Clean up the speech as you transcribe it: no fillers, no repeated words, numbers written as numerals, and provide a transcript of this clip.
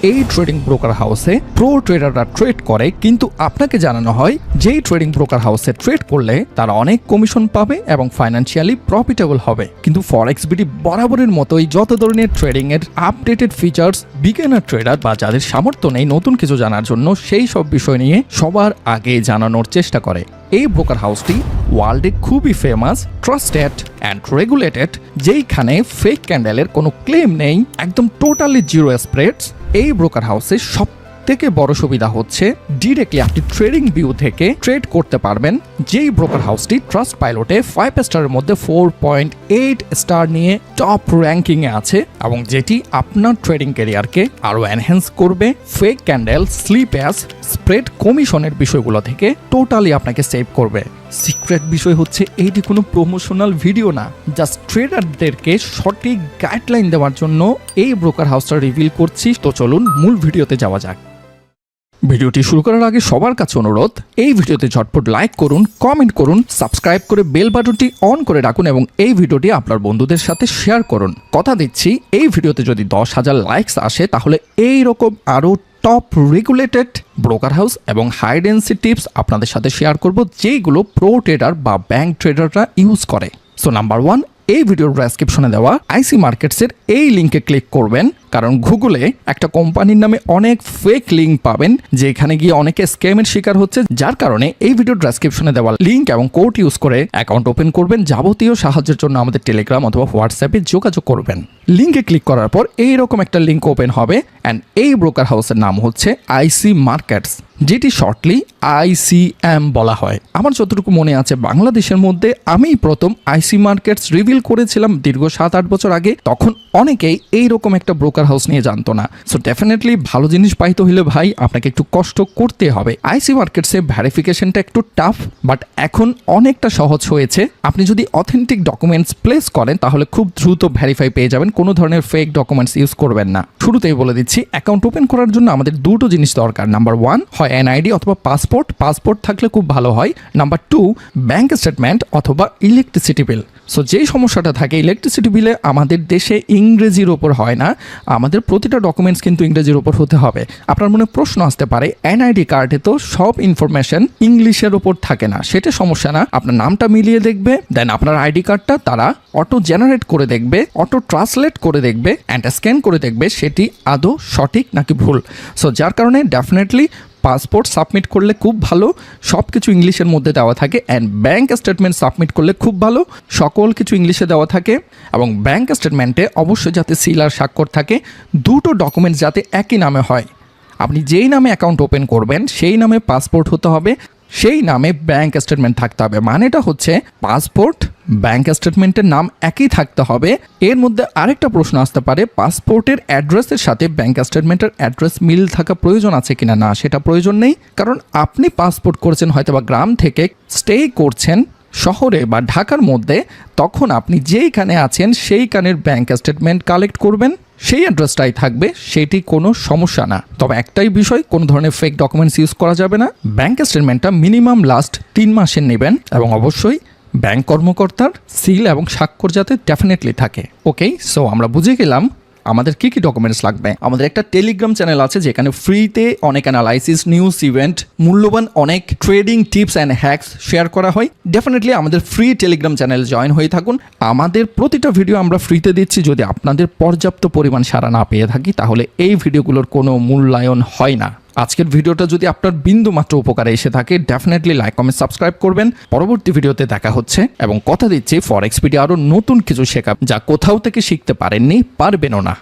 এই trading broker হাউসে pro ট্রেডাররা trade করে, কিন্তু আপনাকে জানানো হয় যেই ট্রেডিং ব্রোকার হাউসে ট্রেড করলে তারা অনেক কমিশন পাবে এবং ফাইন্যান্সিয়ালি প্রফিটেবল হবে। কিন্তু ফরেক্স বিডি বরাবরের মতোই যত ধরনের ট্রেডিং এর আপডেটেড ফিচার্স বিগিনার ট্রেডার বা যাদের সামর্থ্য নেই নতুন কিছু জানার জন্য সেই সব বিষয় নিয়ে সবার আগে জানানোর চেষ্টা করে। এই ব্রোকার হাউসটি ওয়ার্ল্ডে খুবই ফেমাস, ট্রাস্টেড অ্যান্ড রেগুলেটেড, যেইখানে ফেক ক্যান্ডেলের কোনো ক্লেম নেই, একদম টোটালি জিরো স্প্রেডস। এই ব্রোকার হাউসে সব থেকে বড় সুবিধা হচ্ছে ডিরেক্টলি আপনি ট্রেডিং ভিউ থেকে ট্রেড করতে পারবেন। যেই ব্রোকার হাউসটি ট্রাস্ট পাইলটে 5 স্টারের মধ্যে 4.8 স্টার নিয়ে টপ র্যাঙ্কিং এ আছে এবং যেটি আপনার ট্রেডিং ক্যারিয়ারকে আরো এনহ্যান্স করবে। Fake candle, slippage, spread কমিশনের বিষয়গুলো থেকে টোটালি আপনাকে সেভ করবে। সিক্রেট বিষয় হচ্ছে এইটি কোনো প্রমোশনাল ভিডিও না, জাস্ট ট্রেডারদেরকে সঠিক গাইডলাইন দেওয়ার জন্য এই ব্রোকার হাউসটা রিভিল করছি। তো চলুন মূল ভিডিওতে যাওয়া যাক। ভিডিওটি শুরু করার আগে সবার কাছে অনুরোধ, এই ভিডিওতে ঝটপট লাইক করুন, কমেন্ট করুন, সাবস্ক্রাইব করে বেল বাটনটি অন করে রাখুন এবং এই ভিডিওটি আপনার বন্ধুদের সাথে শেয়ার করুন। কথা দিচ্ছি এই ভিডিওতে যদি 10,000 লাইকস আসে তাহলে এই রকম আরো টপ রেগুলেটেড ব্রোকার হাউস এবং হাই ডেন্সিটি টিপস আপনাদের সাথে শেয়ার করব, যেগুলো প্রো ট্রেডার বা ব্যাংক ট্রেডাররা ইউজ করে। সো নাম্বার 1, এই ভিডিওর ডেসক্রিপশনে দেওয়া আইসি মার্কেটসের এই লিঙ্কে ক্লিক করবেন, কারণ গুগলে একটা কোম্পানির নামে অনেক ফেক লিঙ্ক পাবেন যেখানে গিয়ে অনেকে স্ক্যামের শিকার হচ্ছে, যার কারণে এই ভিডিওর ডেসক্রিপশনে দেওয়া লিঙ্ক এবং কোড ইউজ করে অ্যাকাউন্ট ওপেন করবেন। যাবতীয় সাহায্যের জন্য আমাদের টেলিগ্রাম অথবা হোয়াটসঅ্যাপে যোগাযোগ করবেন। লিঙ্কে ক্লিক করার পর এইরকম একটা লিঙ্ক ওপেন হবে অ্যান্ড এই ব্রোকার হাউসের নাম হচ্ছে আইসি মার্কেটস, যেটি শর্টলি ICM বলা হয়। আমার যতটুকু মনে আছে বাংলাদেশের মধ্যে আমি প্রথম আইসি মার্কেটস রিভিল করেছিলাম দীর্ঘ 7-8 বছর আগে। তখন অনেকেই এইরকম একটা ব্রোকার হাউস নিয়ে জানতো না। সো ডেফিনেটলি ভালো জিনিস পাইতে হলে ভাই আপনাকে একটু কষ্ট করতে হবে। আইসি মার্কেটসে ভেরিফিকেশনটা একটু টাফ, বাট এখন অনেকটা সহজ হয়েছে। আপনি যদি অথেন্টিক ডকুমেন্টস প্লেস করেন তাহলে খুব দ্রুত ভেরিফাই পেয়ে যাবেন, কোনো ধরনের ফেক ডকুমেন্টস ইউজ করবেন না। শুরুতেই বলে দিচ্ছি, অ্যাকাউন্ট ওপেন করার জন্য আমাদের দুটো জিনিস দরকার। নাম্বার 1 হয় NID অথবা পাসপোর্ট থাকলে খুব ভালো হয়। নাম্বার 2 ব্যাংক স্টেটমেন্ট অথবা ইলেকট্রিসিটি বিল। সো যেই সমস্যাটা থাকে ইলেকট্রিসিটি বিলে আমাদের দেশে ইংরেজির ওপর হয় না, আমাদের প্রতিটা ডকুমেন্টস কিন্তু ইংরেজির ওপর হতে হবে। আপনার মনে প্রশ্ন আসতে পারে NID কার্ডে তো সব ইনফরমেশন ইংলিশের ওপর থাকে না। সেটা সমস্যা না, আপনার নামটা মিলিয়ে দেখবে, দেন আপনার আইডি কার্ডটা তারা অটো জেনারেট করে দেখবে, অটো ট্রান্সলেট করে দেখবে অ্যান্ড স্ক্যান করে দেখবে সেটি আদৌ সঠিক নাকি ভুল। সো যার কারণে ডেফিনেটলি পাসপোর্ট সাবমিট করলে খুব ভালো, সব কিছু ইংলিশের মধ্যে দেওয়া থাকে। অ্যান্ড ব্যাংক স্টেটমেন্ট সাবমিট করলে খুব ভালো, সকল কিছু ইংলিশে দেওয়া থাকে। এবং ব্যাংক স্টেটমেন্টে অবশ্যই যাতে সিল আর স্বাক্ষর থাকে, দুটো ডকুমেন্টস যাতে একই নামে হয়। আপনি যেই নামে অ্যাকাউন্ট ওপেন করবেন সেই নামে পাসপোর্ট হতে হবে, সেই নামে ব্যাংক স্টেটমেন্ট থাকতে হবে। মানেটা হচ্ছে পাসপোর্ট ব্যাংক স্টেটমেন্টের নাম একই থাকতে হবে। এর মধ্যে আরেকটা প্রশ্ন আসতে পারে, পাসপোর্টের অ্যাড্রেসের সাথে ব্যাংক স্টেটমেন্টের অ্যাড্রেস মিল থাকা প্রয়োজন আছে কিনা। না, সেটা প্রয়োজন নেই, কারণ আপনি পাসপোর্ট করেছেন হয়তো বা গ্রাম থেকে, স্টে করছেন শহরে বা ঢাকার মধ্যে, তখন আপনি যেইখানে আছেন সেইখানের ব্যাংক স্টেটমেন্ট কালেক্ট করবেন, সেই অ্যাড্রেসটাই থাকবে, সেটি কোনো সমস্যা না। তবে একটাই বিষয়, কোনো ধরনের ফেক ডকুমেন্টস ইউজ করা যাবে না। ব্যাংক স্টেটমেন্টটা মিনিমাম লাস্ট 3 মাসের নেবেন এবং অবশ্যই ব্যাংক কর্মকর্তার সিল এবং স্বাক্ষর যাতে ডেফিনেটলি থাকে। ওকে, সো আমরা বুঝে গেলাম আমাদের কি কি ডকুমেন্টস লাগবে। আমাদের একটা টেলিগ্রাম চ্যানেল আছে যেখানে ফ্রিতে অনেক অ্যানালাইসিস, নিউজ, ইভেন্ট, মূল্যবান অনেক trading tips and hacks share করা হয়। ডেফিনেটলি আমাদের ফ্রি টেলিগ্রাম চ্যানেল জয়েন হয়ে থাকুন। আমাদের প্রতিটা ভিডিও আমরা ফ্রিতে দিচ্ছি। যদি আপনাদের পর্যাপ্ত পরিমাণ সাড়া না পেয়ে থাকি তাহলে এই ভিডিওগুলোর কোনো মূল্যায়ন হয় না। আজকের ভিডিওটা যদি আপনার বিন্দু মাত্র উপকারে এসে থাকে ডেফিনেটলি লাইক, কমেন্ট, সাবস্ক্রাইব করবেন। পরবর্তী ভিডিওতে দেখা হচ্ছে এবং কথা দিচ্ছি ফরেক্স বিডি আরও নতুন কিছু শেখা যা কোথাও থেকে শিখতে পারেননি, পারবেনও না।